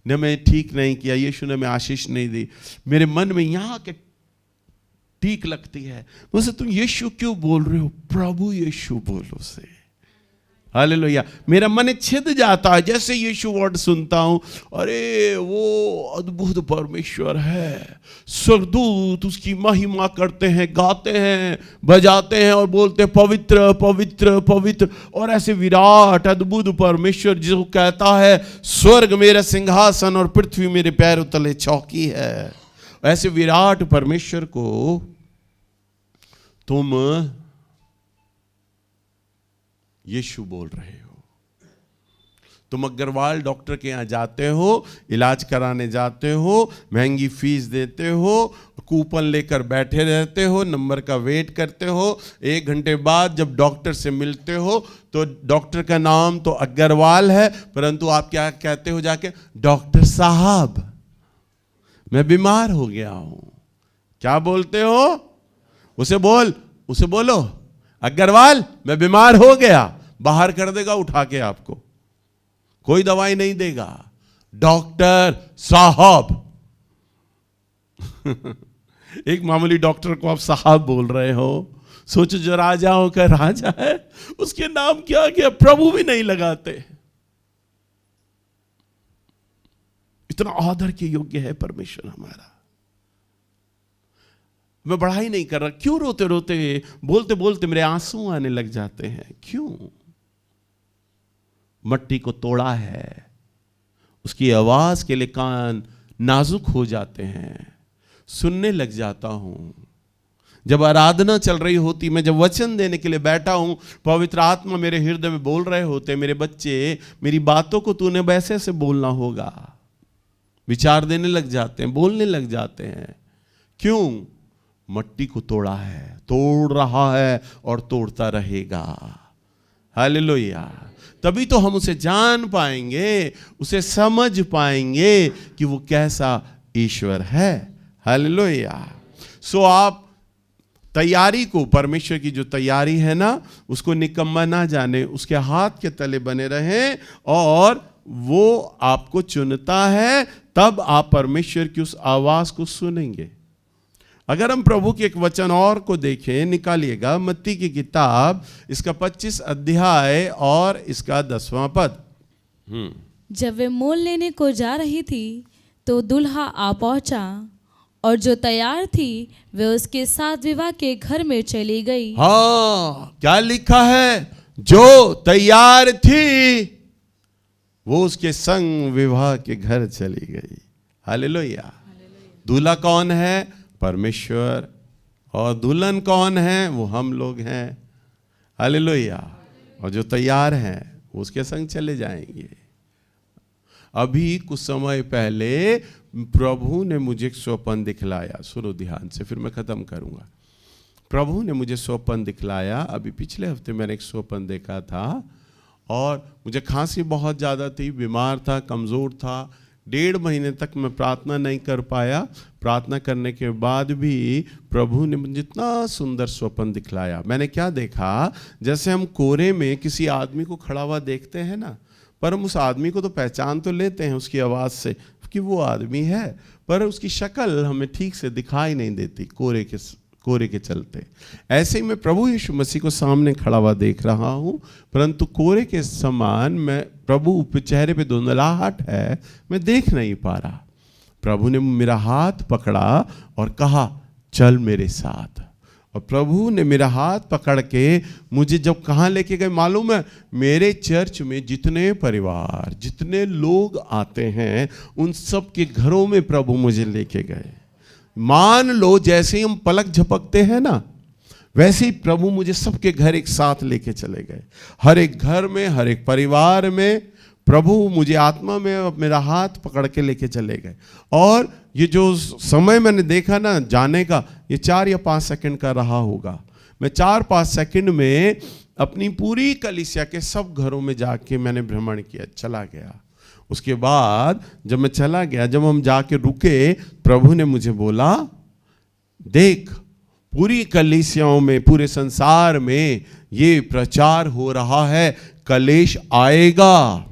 ने मैं ठीक नहीं किया, यीशु ने मैं आशीष नहीं दी, मेरे मन में यहाँ के ठीक लगती है। मुझसे तुम यीशु क्यों बोल रहे हो? प्रभु यीशु बोलो से। हालेलुया। मेरा मन छिद जाता है जैसे यीशु वर्ड सुनता हूं। अरे वो अद्भुत परमेश्वर है। स्वर्गदूत उसकी महिमा करते हैं, गाते हैं, बजाते हैं और बोलते हैं, पवित्र पवित्र पवित्र। और ऐसे विराट अद्भुत परमेश्वर जो कहता है, स्वर्ग मेरा सिंहासन और पृथ्वी मेरे पैरों तले चौकी है। ऐसे विराट परमेश्वर को तुम यीशु बोल रहे हो। तुम अग्रवाल डॉक्टर के यहाँ जाते हो, इलाज कराने जाते हो, महंगी फीस देते हो, कूपन लेकर बैठे रहते हो, नंबर का वेट करते हो। 1 घंटे बाद जब डॉक्टर से मिलते हो तो डॉक्टर का नाम तो अग्रवाल है, परंतु आप क्या कहते हो जाके? डॉक्टर साहब मैं बीमार हो गया हूं। क्या बोलते हो? उसे बोलो, अग्रवाल मैं बीमार हो गया। बाहर कर देगा उठा के आपको, कोई दवाई नहीं देगा। डॉक्टर साहब एक मामूली डॉक्टर को आप साहब बोल रहे हो। सोचो, जो राजाओं का राजा है उसके नाम क्या गया? प्रभु भी नहीं लगाते। इतना आदर के योग्य है परमेश्वर हमारा। मैं बढ़ाई नहीं कर रहा। क्यों रोते रोते, बोलते बोलते मेरे आंसू आने लग जाते हैं? क्यों? मट्टी को तोड़ा है, उसकी आवाज के लिए कान नाजुक हो जाते हैं, सुनने लग जाता हूं। जब आराधना चल रही होती, मैं जब वचन देने के लिए बैठा हूं, पवित्र आत्मा मेरे हृदय में बोल रहे होते, मेरे बच्चे मेरी बातों को तूने वैसे से बोलना होगा, विचार देने लग जाते हैं, बोलने लग जाते हैं। क्यों? मट्टी को तोड़ा है, तोड़ रहा है और तोड़ता रहेगा। हालेलुया। तभी तो हम उसे जान पाएंगे, उसे समझ पाएंगे कि वो कैसा ईश्वर है। हालेलुया। सो आप तैयारी को, परमेश्वर की जो तैयारी है ना, उसको निकम्मा ना जाने, उसके हाथ के तले बने रहें, और वो आपको चुनता है, तब आप परमेश्वर की उस आवाज को सुनेंगे। अगर हम प्रभु के एक वचन और को देखें, निकालिएगा मत्ती की किताब, इसका 25 अध्याय और इसका 10वां पद। जब वे मोल लेने को जा रही थी तो दुल्हा आ पहुंचा, और जो तैयार थी वे उसके साथ विवाह के घर में चली गई। हाँ, क्या लिखा है? जो तैयार थी वो उसके संग विवाह के घर चली गई। हालेलुया। दूल्हा कौन है? परमेश्वर। और दुल्हन कौन है? वो हम लोग हैं। हालेलुया। और जो तैयार हैं वो उसके संग चले जाएंगे। अभी कुछ समय पहले प्रभु ने मुझे एक स्वप्न दिखलाया, सुनो ध्यान से, फिर मैं खत्म करूंगा। प्रभु ने मुझे स्वप्न दिखलाया। अभी पिछले हफ्ते मैंने एक स्वप्न देखा था, और मुझे खांसी बहुत ज़्यादा थी, बीमार था, कमज़ोर था। 1.5 महीने तक मैं प्रार्थना नहीं कर पाया। प्रार्थना करने के बाद भी प्रभु ने मुझे इतना सुंदर स्वप्न दिखलाया। मैंने क्या देखा? जैसे हम कोरे में किसी आदमी को खड़ा हुआ देखते हैं ना, पर हम उस आदमी को तो पहचान तो लेते हैं उसकी आवाज़ से कि वो आदमी है, पर उसकी शक्ल हमें ठीक से दिखाई नहीं देती कोरे के चलते। ऐसे ही मैं प्रभु यीशु मसीह को सामने खड़ा हुआ देख रहा हूँ, परंतु कोरे के समान मैं प्रभु पे चेहरे पे धुंधलाहट है, मैं देख नहीं पा रहा। प्रभु ने मेरा हाथ पकड़ा और कहा, चल मेरे साथ। और प्रभु ने मेरा हाथ पकड़ के मुझे जब कहाँ लेके गए मालूम है? मेरे चर्च में जितने परिवार, जितने लोग आते हैं, उन सब के घरों में प्रभु मुझे लेके गए। मान लो जैसे ही हम पलक झपकते हैं ना, वैसे ही प्रभु मुझे सबके घर एक साथ लेके चले गए। हर एक घर में, हर एक परिवार में प्रभु मुझे आत्मा में मेरा हाथ पकड़ के लेके चले गए। और ये जो समय मैंने देखा ना जाने का, ये 4 या 5 सेकंड का रहा होगा। मैं 4-5 सेकंड में अपनी पूरी कलीसिया के सब घरों में जाके मैंने भ्रमण किया, चला गया। उसके बाद जब मैं चला गया, जब हम जाके रुके, प्रभु ने मुझे बोला, देख पूरी कलीसियाओं में, पूरे संसार में ये प्रचार हो रहा है, कलेश आएगा,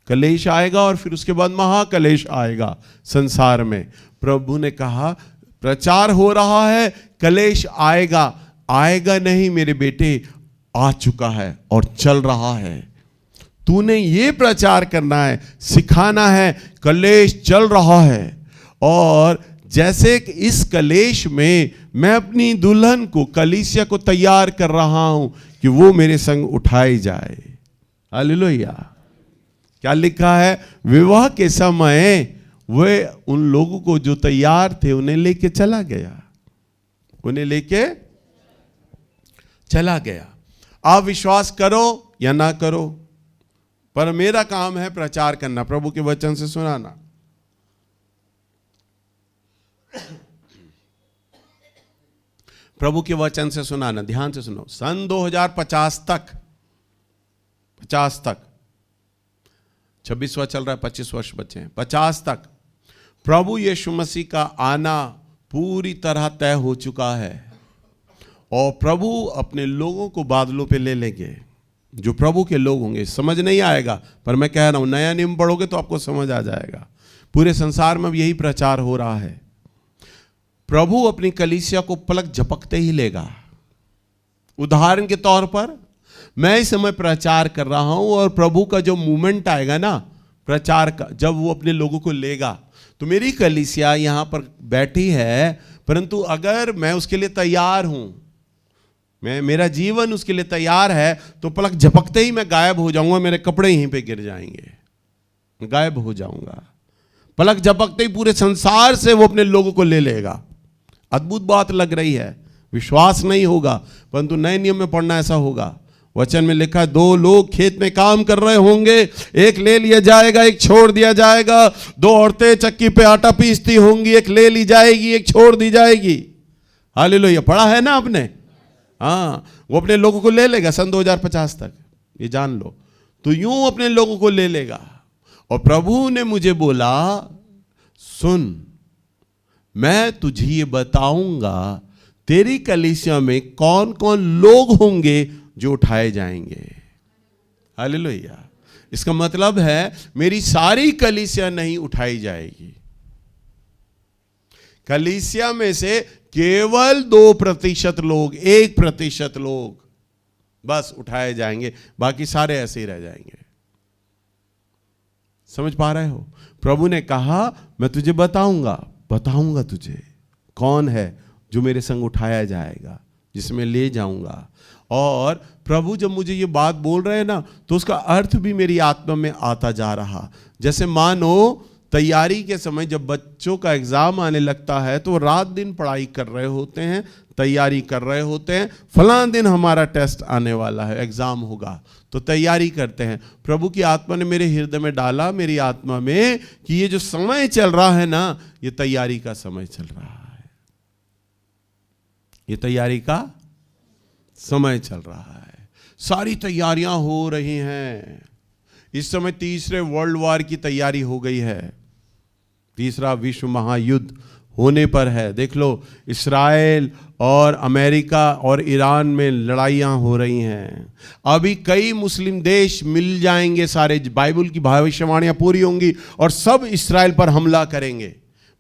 कलेश आएगा और फिर उसके बाद महाकलेश आएगा संसार में। प्रभु ने कहा प्रचार हो रहा है, कलेश आएगा। आएगा नहीं मेरे बेटे, आ चुका है और चल रहा है। तूने ये प्रचार करना है, सिखाना है, कलेश चल रहा है। और जैसे इस कलेश में मैं अपनी दुल्हन को, कलीसिया को तैयार कर रहा हूं कि वो मेरे संग उठाई जाए। हालेलुया। क्या लिखा है? विवाह के समय वे उन लोगों को जो तैयार थे उन्हें लेके चला गया, उन्हें लेके चला गया। आप विश्वास करो या ना करो, पर मेरा काम है प्रचार करना, प्रभु के वचन से सुनाना। प्रभु के वचन से सुनाना। ध्यान से सुनो। सन 2050 तक, 50 तक, 26वां चल रहा है, 25 वर्ष बचे हैं, 50 तक प्रभु यीशु मसीह का आना पूरी तरह तय हो चुका है। और प्रभु अपने लोगों को बादलों पे ले लेंगे। जो प्रभु के लोग होंगे, समझ नहीं आएगा पर मैं कह रहा हूं, नया नियम पढ़ोगे तो आपको समझ आ जाएगा। पूरे संसार में अब यही प्रचार हो रहा है। प्रभु अपनी कलीसिया को पलक झपकते ही लेगा। उदाहरण के तौर पर मैं इस समय प्रचार कर रहा हूं, और प्रभु का जो मूवमेंट आएगा ना प्रचार का, जब वो अपने लोगों को लेगा, तो मेरी कलीसिया यहां पर बैठी है, परंतु अगर मैं उसके लिए तैयार हूं, मेरा जीवन उसके लिए तैयार है, तो पलक झपकते ही मैं गायब हो जाऊंगा, मेरे कपड़े यहीं पे गिर जाएंगे, मैं गायब हो जाऊंगा। पलक झपकते ही पूरे संसार से वो अपने लोगों को ले लेगा। अद्भुत बात लग रही है, विश्वास नहीं होगा, परंतु नए नियम में पढ़ना ऐसा होगा। वचन में लिखा है 2 लोग खेत में काम कर रहे होंगे, एक ले लिया जाएगा, एक छोड़ दिया जाएगा। 2 औरतें चक्की पे आटा पीसती होंगी, एक ले ली जाएगी, एक छोड़ दी जाएगी। हालेलुया, पढ़ा है ना आपने? हाँ, वो अपने लोगों को ले लेगा सन 2050 तक, ये जान लो। तो यूं अपने लोगों को ले लेगा। और प्रभु ने मुझे बोला, सुन, मैं तुझे ये बताऊंगा तेरी कलीसिया में कौन कौन लोग होंगे जो उठाए जाएंगे। हालेलुया। इसका मतलब है मेरी सारी कलीसिया नहीं उठाई जाएगी, कलीसिया में से केवल 2% लोग, 1% लोग बस उठाए जाएंगे, बाकी सारे ऐसे ही रह जाएंगे। समझ पा रहे हो? प्रभु ने कहा मैं तुझे बताऊंगा तुझे कौन है जो मेरे संग उठाया जाएगा, जिसमें ले जाऊंगा। और प्रभु जब मुझे ये बात बोल रहे हैं ना, तो उसका अर्थ भी मेरी आत्मा में आता जा रहा। जैसे मानो तैयारी के समय जब बच्चों का एग्जाम आने लगता है तो रात दिन पढ़ाई कर रहे होते हैं, तैयारी कर रहे होते हैं, फलां दिन हमारा टेस्ट आने वाला है, एग्जाम होगा, तो तैयारी करते हैं। प्रभु की आत्मा ने मेरे हृदय में डाला, मेरी आत्मा में, कि ये जो समय चल रहा है ना, ये तैयारी का समय चल रहा है, ये तैयारी का समय चल रहा है। सारी तैयारियां हो रही हैं। इस समय तीसरे वर्ल्ड वॉर की तैयारी हो गई है, तीसरा विश्व महायुद्ध होने पर है। देख लो, इस्राएल और अमेरिका और ईरान में लड़ाइयां हो रही हैं। अभी कई मुस्लिम देश मिल जाएंगे, सारे बाइबल की भविष्यवाणियां पूरी होंगी और सब इस्राएल पर हमला करेंगे,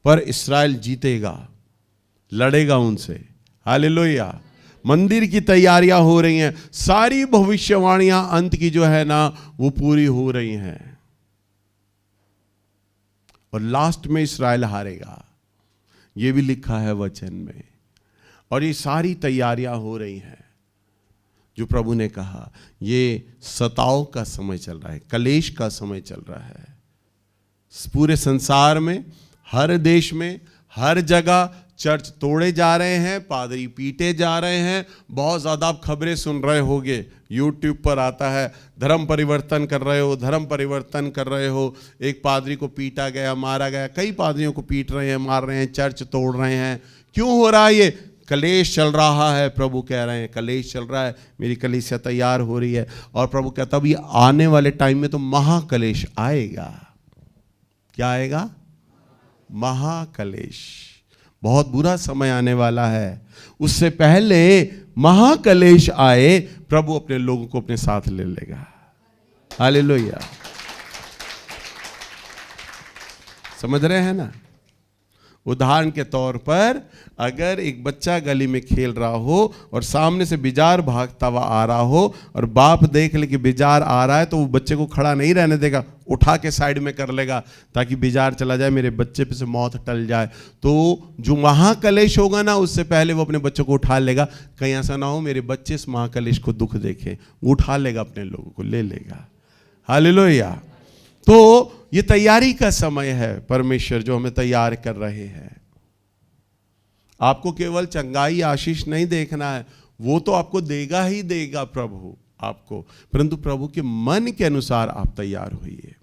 पर इस्राएल जीतेगा, लड़ेगा उनसे। हालेलुया। मंदिर की तैयारियां हो रही हैं, सारी भविष्यवाणियां अंत की जो है ना, वो पूरी हो रही हैं, और लास्ट में इस्राएल हारेगा, ये भी लिखा है वचन में। और ये सारी तैयारियां हो रही हैं जो प्रभु ने कहा। ये सताव का समय चल रहा है, कलेश का समय चल रहा है पूरे संसार में, हर देश में, हर जगह। चर्च तोड़े जा रहे हैं, पादरी पीटे जा रहे हैं। बहुत ज़्यादा आप खबरें सुन रहे होगे, यूट्यूब पर आता है, धर्म परिवर्तन कर रहे हो, धर्म परिवर्तन कर रहे हो। एक पादरी को पीटा गया, मारा गया, कई पादरियों को पीट रहे हैं, मार रहे हैं, चर्च तोड़ रहे हैं। क्यों हो रहा है ये? कलेश चल रहा है। प्रभु कह रहे हैं कलेश चल रहा है, मेरी कलीसिया तैयार हो रही है। और प्रभु कहता है अब ये आने वाले टाइम में तो महाकलेश आएगा। क्या आएगा? महाकलेश। बहुत बुरा समय आने वाला है। उससे पहले महाकलेश आए, प्रभु अपने लोगों को अपने साथ ले लेगा। हालेलुया। समझ रहे हैं ना? उदाहरण के तौर पर, अगर एक बच्चा गली में खेल रहा हो और सामने से बिजार भागता हुआ आ रहा हो और बाप देख ले कि बिजार आ रहा है, तो वो बच्चे को खड़ा नहीं रहने देगा, उठा के साइड में कर लेगा ताकि बिजार चला जाए, मेरे बच्चे पे से मौत टल जाए। तो जो महाकलेश होगा ना, उससे पहले वो अपने बच्चों को उठा लेगा। कहीं ऐसा ना हो मेरे बच्चे इस महाकलेश को दुख देखें, वो उठा लेगा, अपने लोगों को ले लेगा। हालेलुया। तो ये तैयारी का समय है, परमेश्वर जो हमें तैयार कर रहे हैं। आपको केवल चंगाई आशीष नहीं देखना है, वो तो आपको देगा ही देगा प्रभु आपको, परंतु प्रभु के मन के अनुसार आप तैयार होइए।